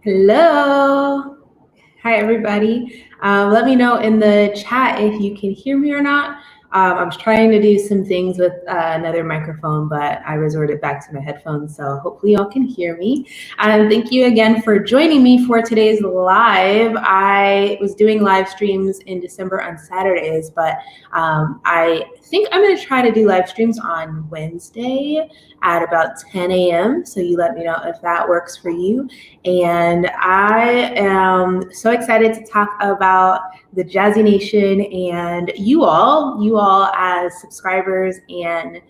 Hello. Hi, everybody. Let me know in the chat if you can hear me or not. I'm trying to do some things with another microphone, but I resorted back to my headphones, so hopefully y'all can hear me. And thank you again for joining me for today's live. I was doing live streams in December on Saturdays, but I think I'm going to try to do live streams on Wednesday at about 10 a.m. So you let me know if that works for you. And I am so excited to talk about the Jazzy Nation and you all as subscribers and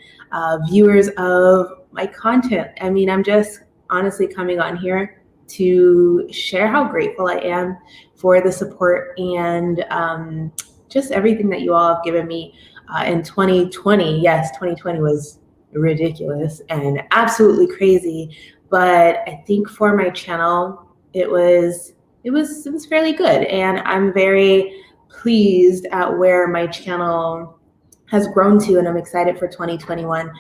viewers of my content. I mean, I'm just honestly coming on here to share how grateful I am for the support and just everything that you all have given me in 2020. Yes, 2020 was ridiculous and absolutely crazy. But I think for my channel, it was fairly good, and I'm very pleased at where my channel has grown to, and I'm excited for 2021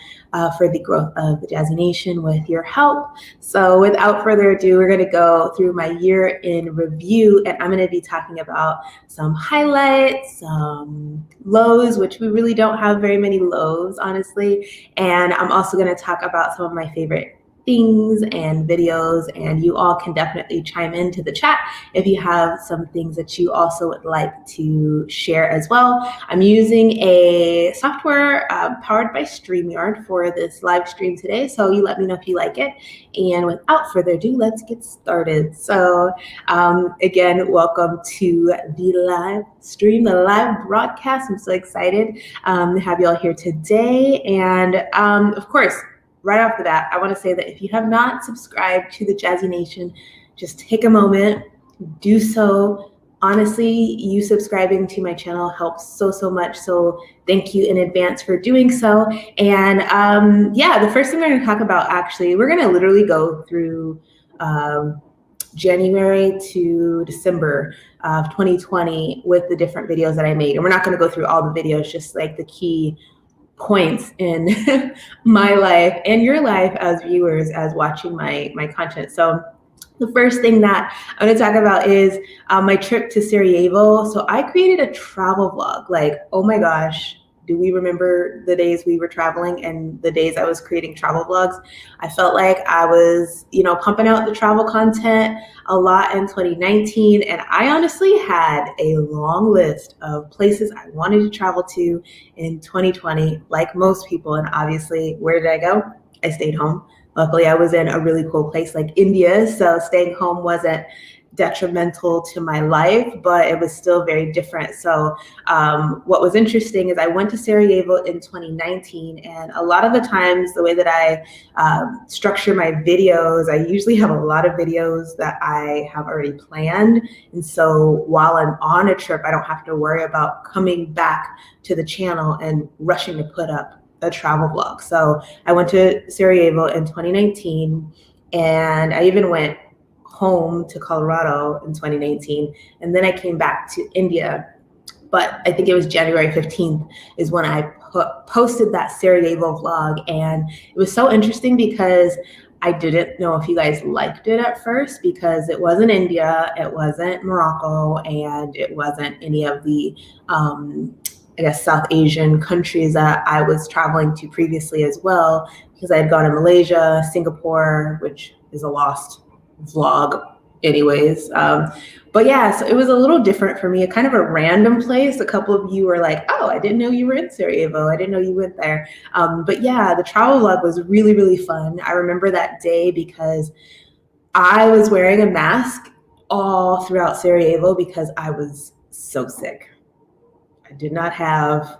for the growth of the Jazzy Nation with your help. So without further ado, we're going to go through my year in review, and I'm going to be talking about some highlights, some lows, which we really don't have very many lows, honestly, and I'm also going to talk about some of my favorite things and videos, and you all can definitely chime into the chat if you have some things that you also would like to share as well. I'm using a software powered by StreamYard for this live stream today, so you let me know if you like it. And without further ado, let's get started. So again, welcome to the live stream, the live broadcast. I'm so excited to have you all here today. And of course, right off the bat, I want to say that if you have not subscribed to the Jazzy Nation, just take a moment, do so. Honestly, you subscribing to my channel helps so much. So thank you in advance for doing so. And yeah, the first thing we're going to talk about, actually, we're going to literally go through January to December of 2020 with the different videos that I made. And we're not going to go through all the videos, just like the key points in my life and your life as viewers, as watching my content. So the first thing that I'm going to talk about is my trip to Sarajevo. So I created a travel vlog. Like, oh my gosh, do we remember the days we were traveling and the days I was creating travel vlogs? I felt like I was, pumping out the travel content a lot in 2019. And I honestly had a long list of places I wanted to travel to in 2020, like most people. And obviously, where did I go? I stayed home. Luckily, I was in a really cool place like India, so staying home wasn't detrimental to my life, but it was still very different. So what was interesting is I went to Sarajevo in 2019, and a lot of the times the way that I structure my videos, I usually have a lot of videos that I have already planned. And so while I'm on a trip, I don't have to worry about coming back to the channel and rushing to put up a travel vlog. So I went to Sarajevo in 2019, and I even went home to Colorado in 2019, and then I came back to India. But I think it was January 15th is when I posted that Sarajevo vlog, and it was so interesting because I didn't know if you guys liked it at first, because it wasn't India, it wasn't Morocco, and it wasn't any of the I guess South Asian countries that I was traveling to previously as well, because I had gone to Malaysia, Singapore, which is a lost vlog anyways. But yeah, so it was a little different for me, a kind of a random place. A couple of you were like, oh, I didn't know you were in Sarajevo. I didn't know you went there. But yeah, the travel vlog was really fun. I remember that day because I was wearing a mask all throughout Sarajevo because I was so sick. I did not have,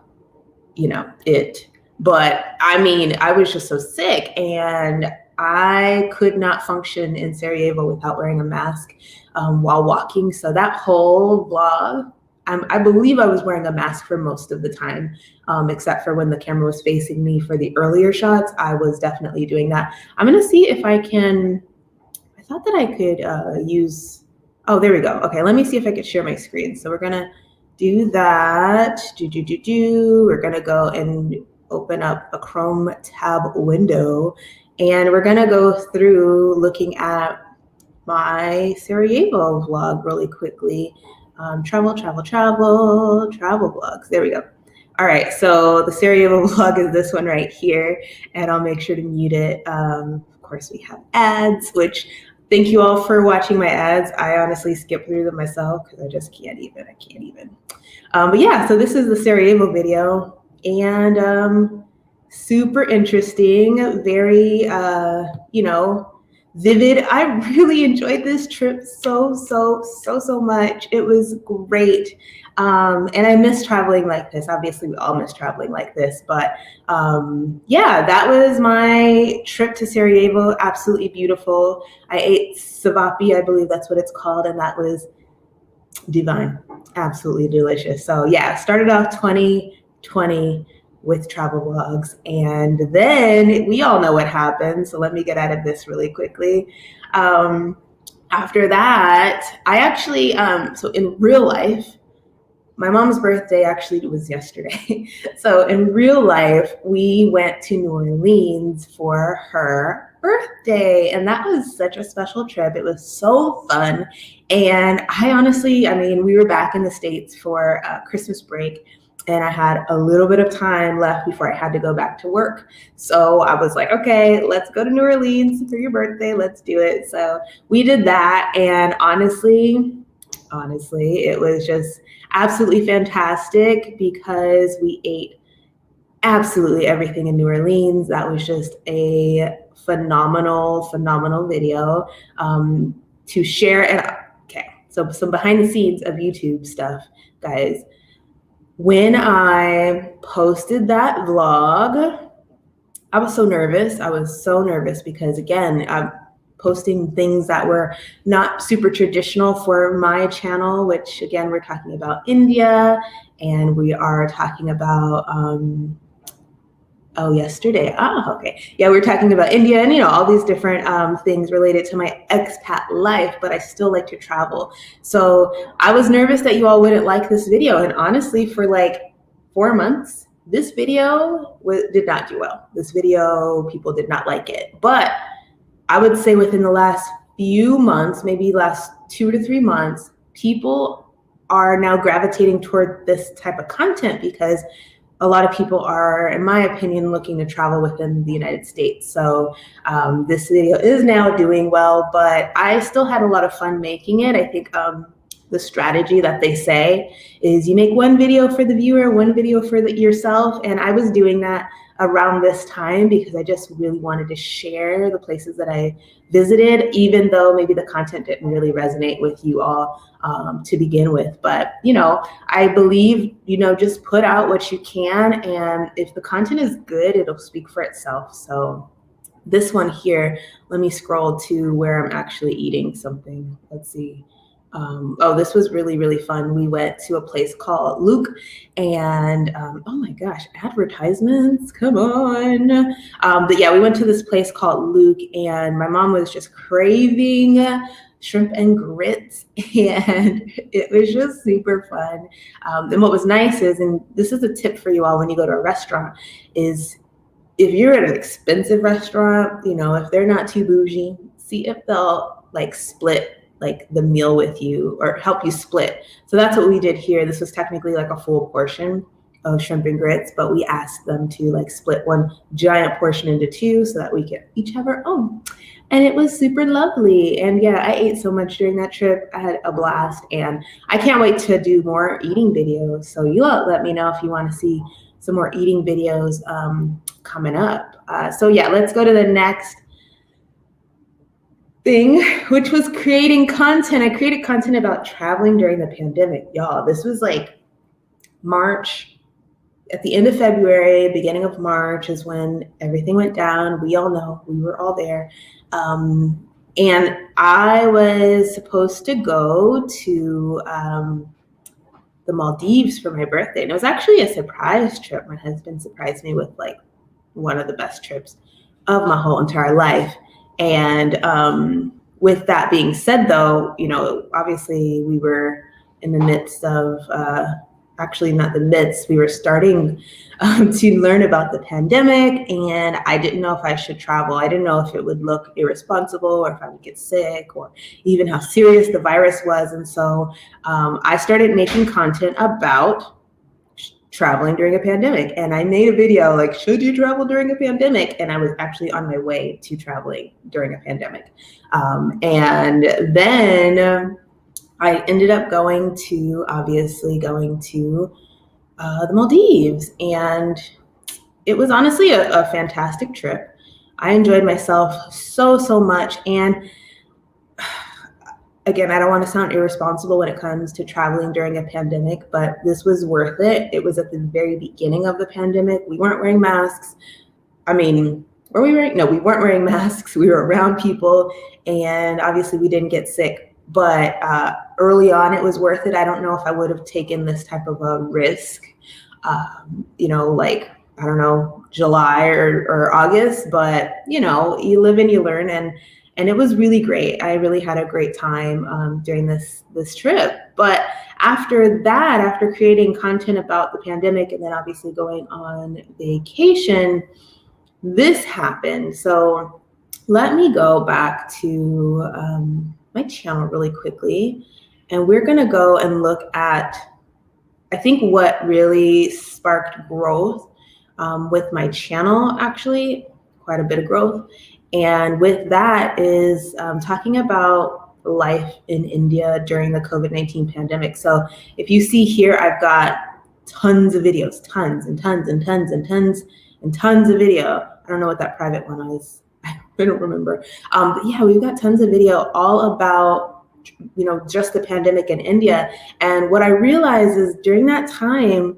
it. But I mean, I was just so sick, and I could not function in Sarajevo without wearing a mask while walking. So that whole vlog, I believe I was wearing a mask for most of the time, except for when the camera was facing me for the earlier shots. I was definitely doing that. I'm going to see if I can, I thought that I could use, oh, there we go. Okay, let me see if I could share my screen. So we're going to do that. We're going to go and open up a Chrome tab window, and we're going to go through looking at my Sarajevo vlog really quickly. Travel vlogs. There we go. All right, so the Sarajevo vlog is this one right here, and I'll make sure to mute it. Of course, we have ads, which thank you all for watching my ads. I honestly skip through them myself because I just can't even. I can't even. But yeah, so this is the Sarajevo video, and super interesting, very, vivid. I really enjoyed this trip so much. It was great. And I miss traveling like this. Obviously, we all miss traveling like this. But yeah, that was my trip to Sarajevo. Absolutely beautiful. I ate savapi, I believe that's what it's called, and that was divine. Absolutely delicious. So yeah, started off 2020 with travel vlogs, and then we all know what happened. So let me get out of this really quickly. After that, I actually, so in real life, my mom's birthday actually was yesterday. So in real life, we went to New Orleans for her birthday, and that was such a special trip. It was so fun. And I honestly, I mean, we were back in the States for Christmas break, and I had a little bit of time left before I had to go back to work. So I was like, okay, let's go to New Orleans for your birthday. Let's do it. So we did that. And honestly, it was just absolutely fantastic because we ate absolutely everything in New Orleans. That was just a phenomenal video to share. And okay, so some behind the scenes of YouTube stuff, guys. When I posted that vlog, I was so nervous. I was so nervous because, again, I'm posting things that were not super traditional for my channel, which, again, we're talking about India, and we are talking about, yesterday. Okay. Yeah, we're talking about India and, all these different things related to my expat life, but I still like to travel. So I was nervous that you all wouldn't like this video. And honestly, for like 4 months, this video did not do well. This video, people did not like it. But I would say within the last few months, maybe last 2 to 3 months, people are now gravitating toward this type of content because a lot of people are, in my opinion, looking to travel within the United States. So this video is now doing well, but I still had a lot of fun making it. I think the strategy that they say is you make one video for the viewer, one video for yourself. And I was doing that around this time because I just really wanted to share the places that I visited, even though maybe the content didn't really resonate with you all to begin with. But, I believe, just put out what you can. And if the content is good, it'll speak for itself. So this one here, let me scroll to where I'm actually eating something. Let's see. This was really fun. We went to a place called Luke, and oh my gosh, advertisements, come on. But yeah, we went to this place called Luke, and my mom was just craving shrimp and grits, and it was just super fun. And what was nice is, and this is a tip for you all when you go to a restaurant, is if you're at an expensive restaurant, if they're not too bougie, see if they'll like split like the meal with you or help you split. So that's what we did here. This was technically like a full portion of shrimp and grits, but we asked them to like split one giant portion into two so that we could each have our own. And it was super lovely. And yeah, I ate so much during that trip. I had a blast, and I can't wait to do more eating videos. So you all let me know if you want to see some more eating videos coming up. So yeah, let's go to the next thing, which was creating content. I created content about traveling during the pandemic. Y'all, this was like March, at the end of February, beginning of March is when everything went down. We all know, we were all there. And I was supposed to go to the Maldives for my birthday. And it was actually a surprise trip. My husband surprised me with like one of the best trips of my whole entire life. And with that being said, though, obviously we were in the midst of actually not the midst, we were starting to learn about the pandemic, and I didn't know if I should travel. I didn't know if it would look irresponsible or if I would get sick or even how serious the virus was. And so I started making content about traveling during a pandemic. And I made a video like, should you travel during a pandemic? And I was actually on my way to traveling during a pandemic. And then I ended up going to the Maldives, and it was honestly a fantastic trip. I enjoyed myself so much. And again, I don't want to sound irresponsible when it comes to traveling during a pandemic, but this was worth it. It was at the very beginning of the pandemic. We weren't wearing masks. I mean, were we wearing? No, we weren't wearing masks. We were around people, and obviously we didn't get sick. But early on, it was worth it. I don't know if I would have taken this type of a risk, like, I don't know, July or August, but, you live and you learn. And it was really great. I really had a great time during this trip. But after that, after creating content about the pandemic and then obviously going on vacation, this happened. So let me go back to my channel really quickly, and we're going to go and look at, I think, what really sparked growth with my channel, actually, quite a bit of growth. And with that is talking about life in India during the COVID-19 pandemic. So if you see here, I've got tons of videos, tons and tons and tons and tons and tons of video. I don't know what that private one is. I don't remember. But yeah, we've got tons of video all about, just the pandemic in India. And what I realized is during that time,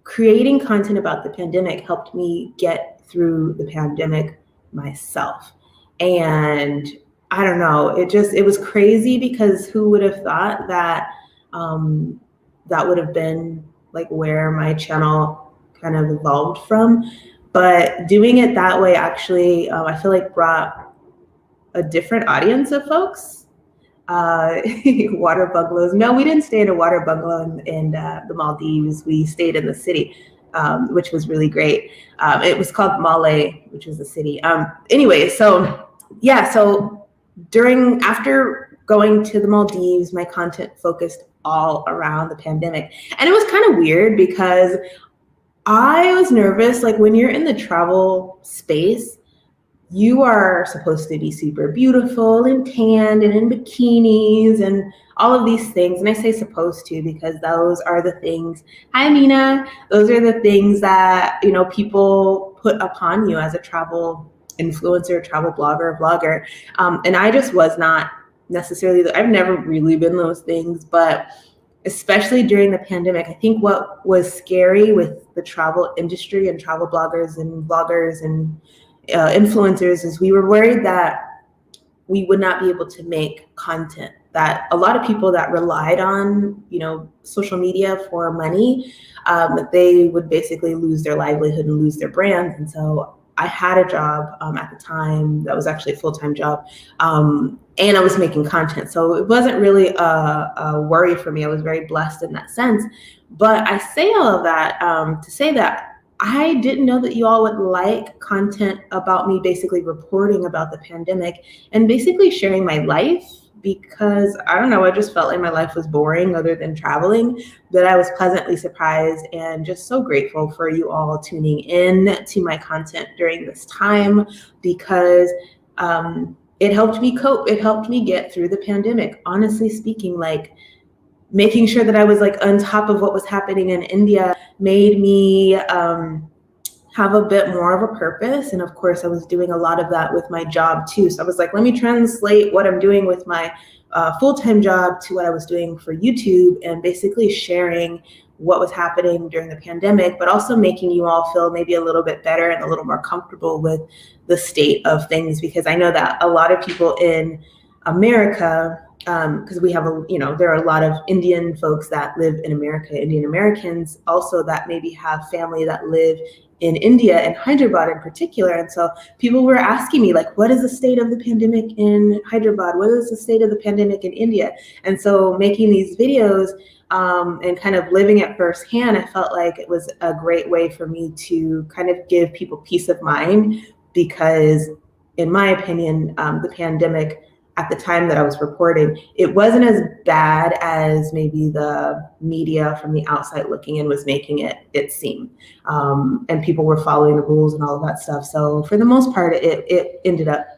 creating content about the pandemic helped me get through the pandemic myself. And I don't know, it was crazy, because who would have thought that that would have been like where my channel kind of evolved from. But doing it that way actually, I feel like brought a different audience of folks. Water bungalows. No, we didn't stay in a water bungalow in the Maldives. We stayed in the city, which was really great. It was called Malé, which is the city. Anyway, so yeah, so after going to the Maldives, my content focused all around the pandemic. And it was kind of weird because I was nervous. Like, when you're in the travel space, you are supposed to be super beautiful and tanned and in bikinis and all of these things. And I say supposed to because those are the things, hi Mina, those are the things that, people put upon you as a travel influencer, travel blogger, vlogger. And I just was not necessarily, I've never really been those things, but especially during the pandemic, I think what was scary with the travel industry and travel bloggers and vloggers and influencers is we were worried that we would not be able to make content, that a lot of people that relied on, social media for money, they would basically lose their livelihood and lose their brands. And so I had a job at the time that was actually a full-time job, and I was making content. So it wasn't really a worry for me. I was very blessed in that sense. But I say all of that to say that I didn't know that you all would like content about me basically reporting about the pandemic and basically sharing my life, because I don't know, I just felt like my life was boring other than traveling. But I was pleasantly surprised and just so grateful for you all tuning in to my content during this time, because it helped me cope. It helped me get through the pandemic. Honestly speaking, like, making sure that I was like on top of what was happening in India made me have a bit more of a purpose. And of course, I was doing a lot of that with my job too. So I was like, let me translate what I'm doing with my full-time job to what I was doing for YouTube, and basically sharing what was happening during the pandemic, but also making you all feel maybe a little bit better and a little more comfortable with the state of things. Because I know that a lot of people in America because we have there are a lot of Indian folks that live in America, Indian Americans also that maybe have family that live in India and Hyderabad in particular. And so people were asking me, like, what is the state of the pandemic in Hyderabad? What is the state of the pandemic in India? And so making these videos and kind of living it firsthand, I felt like it was a great way for me to kind of give people peace of mind, because in my opinion, the pandemic at the time that I was reporting, it wasn't as bad as maybe the media from the outside looking in was making it seem. And people were following the rules and all of that stuff. So for the most part, it ended up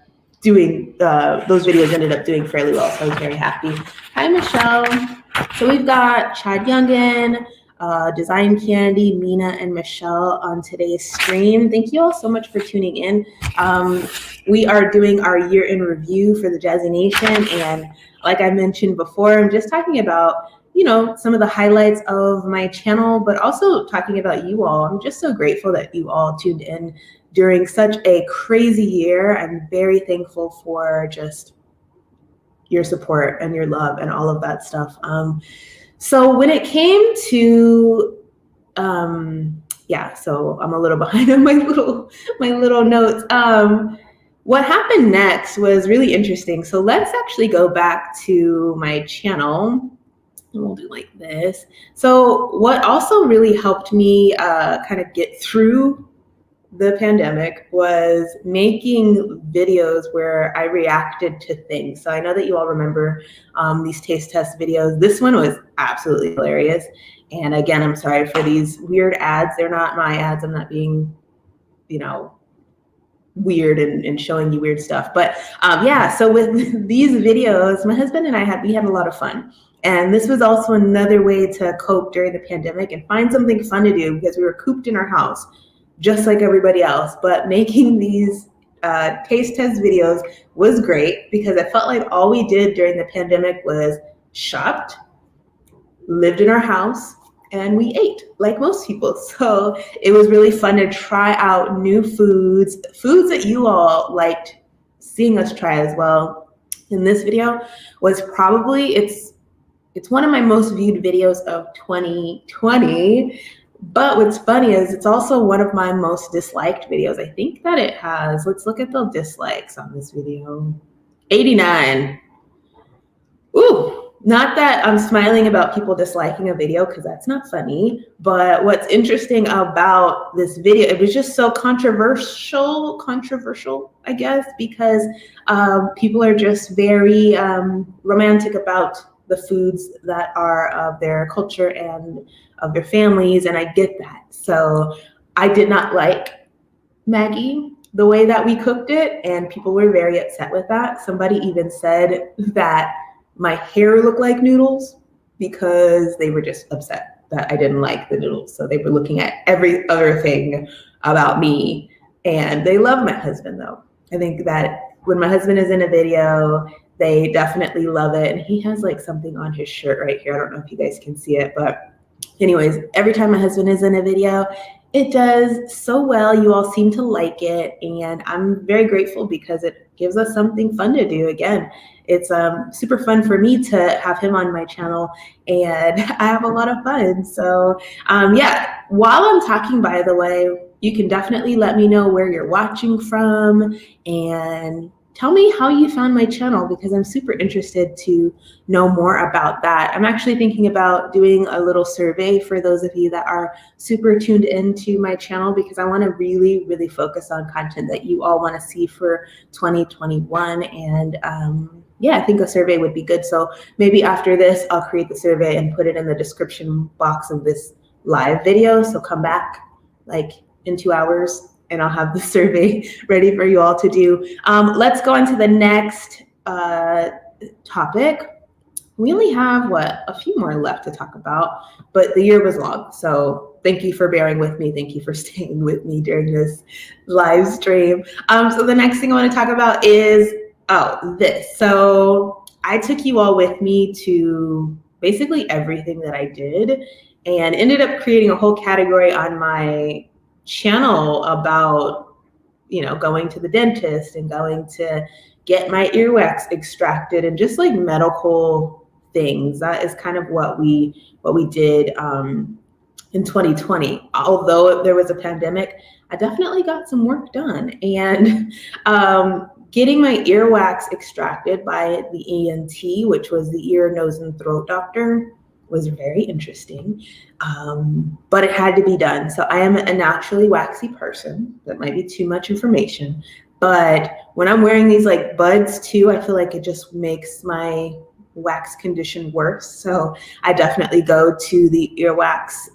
doing, those videos ended up doing fairly well. So I was very happy. Hi, Michelle. So we've got Chad Youngin, Design Candy, Mina, and Michelle on today's stream. Thank you all so much for tuning in. We are doing our year in review for the Jazzy Nation, and like I mentioned before, I'm just talking about, some of the highlights of my channel, but also talking about you all. I'm just so grateful that you all tuned in during such a crazy year. I'm very thankful for just your support and your love and all of that stuff. So when it came to, so I'm a little behind on my little notes. What happened next was really interesting. So let's actually go back to my channel, and we'll do like this. So what also really helped me kind of get through the pandemic was making videos where I reacted to things. So I know that you all remember these taste test videos. This one was absolutely hilarious. And again, I'm sorry for these weird ads. They're not my ads. I'm not being, weird and showing you weird stuff. But so with these videos, my husband and we had a lot of fun. And this was also another way to cope during the pandemic and find something fun to do, because we were cooped in our house, just like everybody else. But making these taste test videos was great, because I felt like all we did during the pandemic was shopped, lived in our house, and we ate like most people. So it was really fun to try out new foods that you all liked seeing us try as well. And this video was probably, it's one of my most viewed videos of 2020. But what's funny is it's also one of my most disliked videos. I think that it has, let's look at the dislikes on this video. 89. Ooh. Not that I'm smiling about people disliking a video, because that's not funny, but what's interesting about this video, it was just so controversial, I guess, because people are just very romantic about the foods that are of their culture and of their families, and I get that. So I did not like Maggie the way that we cooked it, and people were very upset with that. Somebody even said that my hair looked like noodles, because they were just upset that I didn't like the noodles. So they were looking at every other thing about me. And they love my husband, though. I think that when my husband is in a video, they definitely love it. And he has like something on his shirt right here. I don't know if you guys can see it, but anyways, every time my husband is in a video, it does so well. You all seem to like it, and I'm very grateful, because it gives us something fun to do. Again, it's super fun for me to have him on my channel, and I have a lot of fun. So while I'm talking, by the way, you can definitely let me know where you're watching from, and tell me how you found my channel, because I'm super interested to know more about that. I'm actually thinking about doing a little survey for those of you that are super tuned into my channel, because I want to really, really focus on content that you all want to see for 2021. And I think a survey would be good. So maybe after this, I'll create the survey and put it in the description box of this live video. So come back like in 2 hours, and I'll have the survey ready for you all to do. Let's go on to the next topic. We only have, a few more left to talk about, but the year was long. So thank you for bearing with me. Thank you for staying with me during this live stream. So the next thing I want to talk about is, this. So I took you all with me to basically everything that I did, and ended up creating a whole category on my channel about, going to the dentist and going to get my earwax extracted, and just like medical things. That is kind of what we did in 2020. Although there was a pandemic, I definitely got some work done. And getting my earwax extracted by the ENT, which was the ear, nose, and throat doctor, was very interesting, but it had to be done. So I am a naturally waxy person. That might be too much information, but when I'm wearing these like buds too, I feel like it just makes my wax condition worse. So I definitely go to the earwax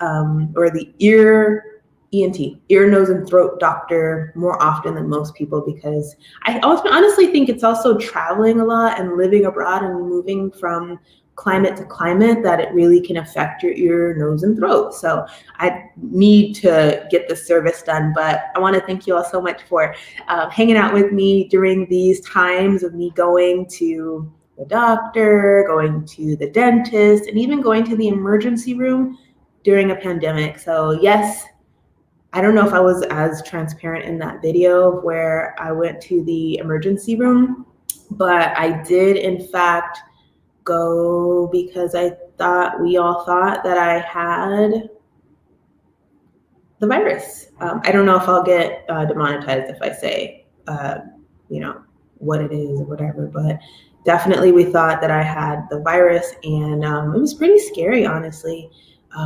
or the ear ENT, ear, nose, and throat doctor more often than most people, because I honestly think it's also traveling a lot and living abroad and moving from climate to climate that it really can affect your ear, nose, and throat. So I need to get the service done. But I want to thank you all so much for hanging out with me during these times of me going to the doctor, going to the dentist, and even going to the emergency room during a pandemic. So yes, I don't know if I was as transparent in that video where I went to the emergency room, but I did in fact go because we all thought that I had the virus. I don't know if I'll get demonetized if I say, what it is or whatever, but definitely we thought that I had the virus, and it was pretty scary, honestly.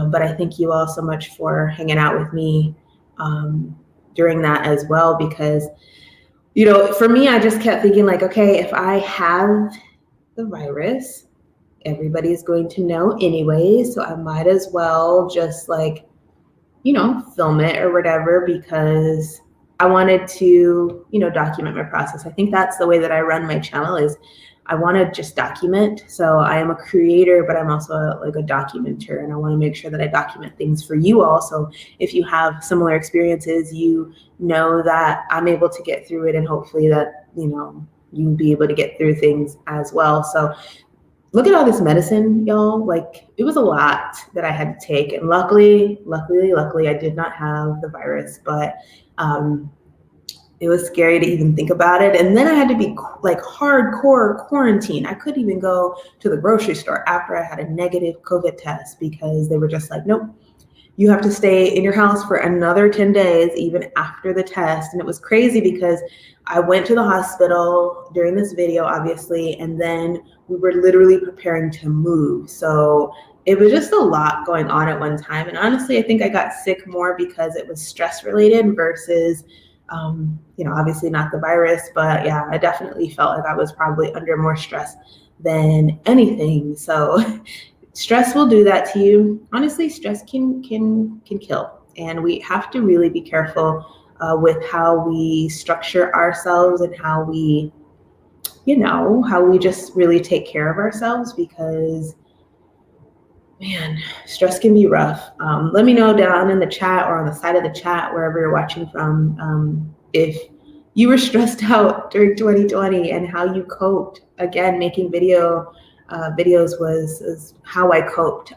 But I thank you all so much for hanging out with me during that as well, because, for me, I just kept thinking like, okay, if I have the virus, everybody's going to know anyway, so I might as well just film it or whatever, because I wanted to, document my process. I think that's the way that I run my channel, is I want to just document. So I am a creator, but I'm also a documenter, and I want to make sure that I document things for you all. So if you have similar experiences, you know that I'm able to get through it, and hopefully that, you'll be able to get through things as well. So look at all this medicine, y'all. Like, it was a lot that I had to take. And luckily, I did not have the virus, but it was scary to even think about it. And then I had to be like hardcore quarantine. I couldn't even go to the grocery store after I had a negative COVID test, because they were just like, nope, you have to stay in your house for another 10 days, even after the test. And it was crazy because I went to the hospital during this video, obviously, and then we were literally preparing to move. So it was just a lot going on at one time. And honestly, I think I got sick more because it was stress related versus, obviously not the virus. But yeah, I definitely felt like I was probably under more stress than anything. So stress will do that to you. Honestly, stress can kill, and we have to really be careful with how we structure ourselves and how we just really take care of ourselves, because man, stress can be rough. Let me know down in the chat or on the side of the chat, wherever you're watching from, if you were stressed out during 2020 and how you coped. Again, making videos was how I coped.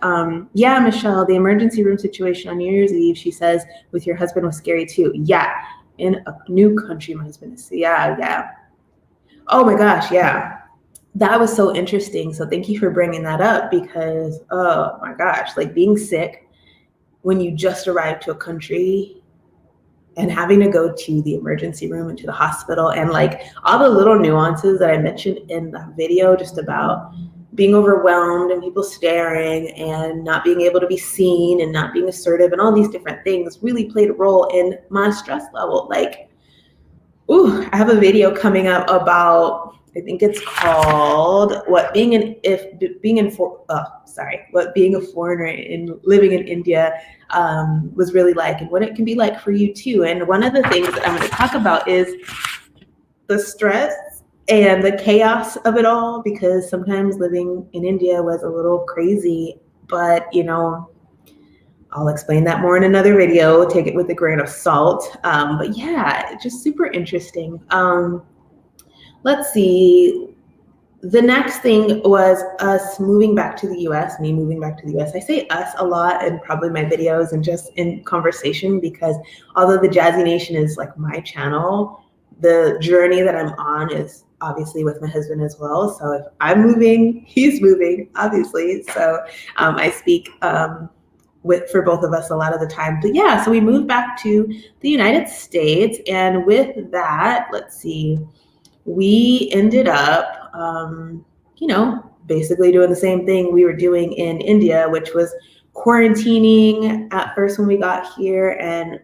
Yeah, Michelle, the emergency room situation on New Year's Eve, she says, with your husband was scary too. Yeah, in a new country, my husband is. Yeah. Oh my gosh, yeah. That was so interesting. So thank you for bringing that up, because, oh my gosh, like being sick when you just arrived to a country and having to go to the emergency room and to the hospital, and like all the little nuances that I mentioned in the video, just about being overwhelmed and people staring and not being able to be seen and not being assertive and all these different things really played a role in my stress level. Like, I have a video coming up about, I think it's called what being a foreigner and living in India was really like, and what it can be like for you too. And one of the things that I'm going to talk about is the stress and the chaos of it all, because sometimes living in India was a little crazy, but I'll explain that more in another video. Take it with a grain of salt. But yeah, just super interesting. Let's see. The next thing was us moving back to the US, me moving back to the US. I say us a lot in probably my videos and just in conversation, because although the Jazzy Nation is like my channel, the journey that I'm on is obviously with my husband as well. So if I'm moving, he's moving, obviously. So I speak for both of us a lot of the time. But yeah, so we moved back to the United States. And with that, let's see, we ended up, basically doing the same thing we were doing in India, which was quarantining at first when we got here. And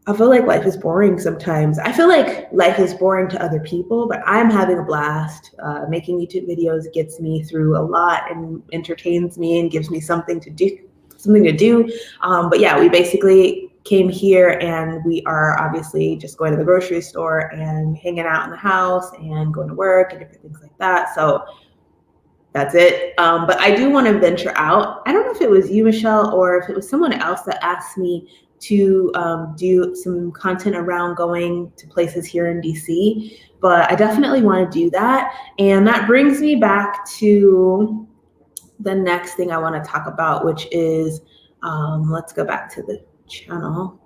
I feel like life is boring sometimes. I feel like life is boring to other people, but I'm having a blast. Making YouTube videos gets me through a lot and entertains me and gives me something to do. But yeah, we basically came here and we are obviously just going to the grocery store and hanging out in the house and going to work and different things like that. So that's it. But I do want to venture out. I don't know if it was you, Michelle, or if it was someone else that asked me to do some content around going to places here in DC, but I definitely want to do that. And that brings me back to the next thing I want to talk about, which is, let's go back to the channel,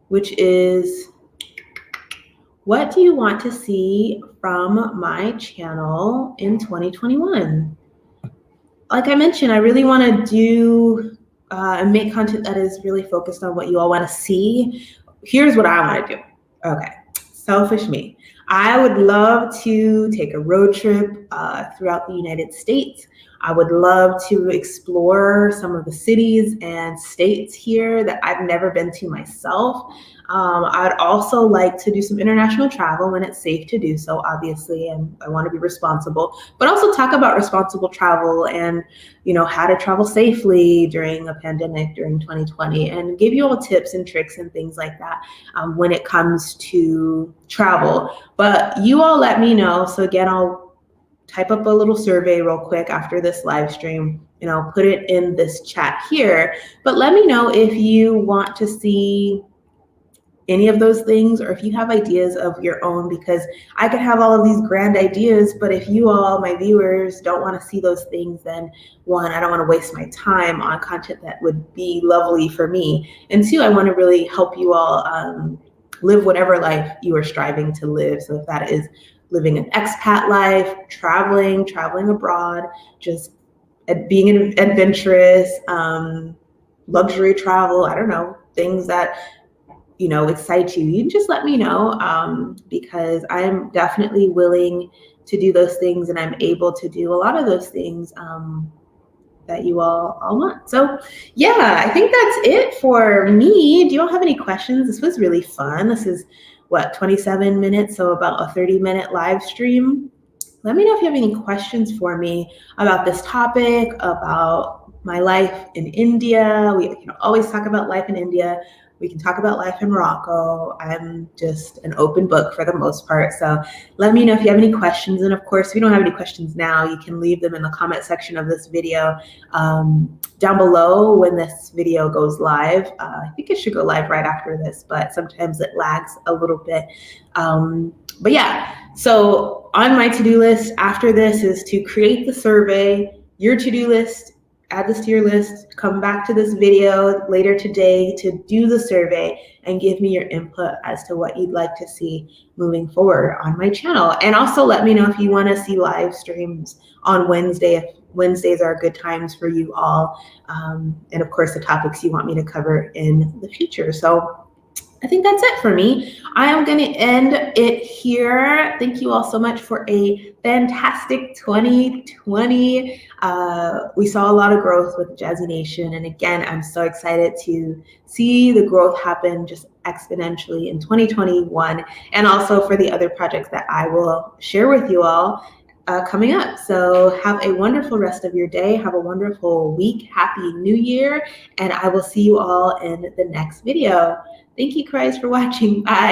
which is, what do you want to see from my channel in 2021? Like I mentioned, I really want to do and make content that is really focused on what you all want to see. Here's what I want to do. Okay, selfish me. I would love to take a road trip throughout the United States. I would love to explore some of the cities and states here that I've never been to myself. I'd also like to do some international travel when it's safe to do so, obviously, and I want to be responsible, but also talk about responsible travel and, how to travel safely during a pandemic during 2020, and give you all tips and tricks and things like that when it comes to travel. But you all let me know. So again, I'll type up a little survey real quick after this live stream, and I'll put it in this chat here. But let me know if you want to see any of those things, or if you have ideas of your own, because I could have all of these grand ideas, but if you all, my viewers, don't want to see those things, then one, I don't want to waste my time on content that would be lovely for me, and two, I want to really help you all live whatever life you are striving to live. So if that is living an expat life, traveling abroad, just being adventurous, luxury travel, I don't know, things that excite you, you just let me know, because I am definitely willing to do those things, and I'm able to do a lot of those things that you all want. So yeah, I think that's it for me. Do you all have any questions? This was really fun. This is 27 minutes, so about a 30-minute live stream. Let me know if you have any questions for me about this topic, about my life in India. We can always talk about life in India. We can talk about life in Morocco. I'm just an open book for the most part. So let me know if you have any questions. And of course, if you don't have any questions now, you can leave them in the comment section of this video down below when this video goes live. I think it should go live right after this, but sometimes it lags a little bit. But yeah, so on my to-do list after this is to create the survey, your to-do list, add this to your list, come back to this video later today to do the survey and give me your input as to what you'd like to see moving forward on my channel. And also let me know if you want to see live streams on Wednesday, if Wednesdays are good times for you all. And of course, the topics you want me to cover in the future. So I think that's it for me. I am going to end it here. Thank you all so much for a fantastic 2020. We saw a lot of growth with Jazzy Nation. And again, I'm so excited to see the growth happen just exponentially in 2021, and also for the other projects that I will share with you all coming up. So have a wonderful rest of your day. Have a wonderful week. Happy New Year. And I will see you all in the next video. Thank you guys for watching. Bye.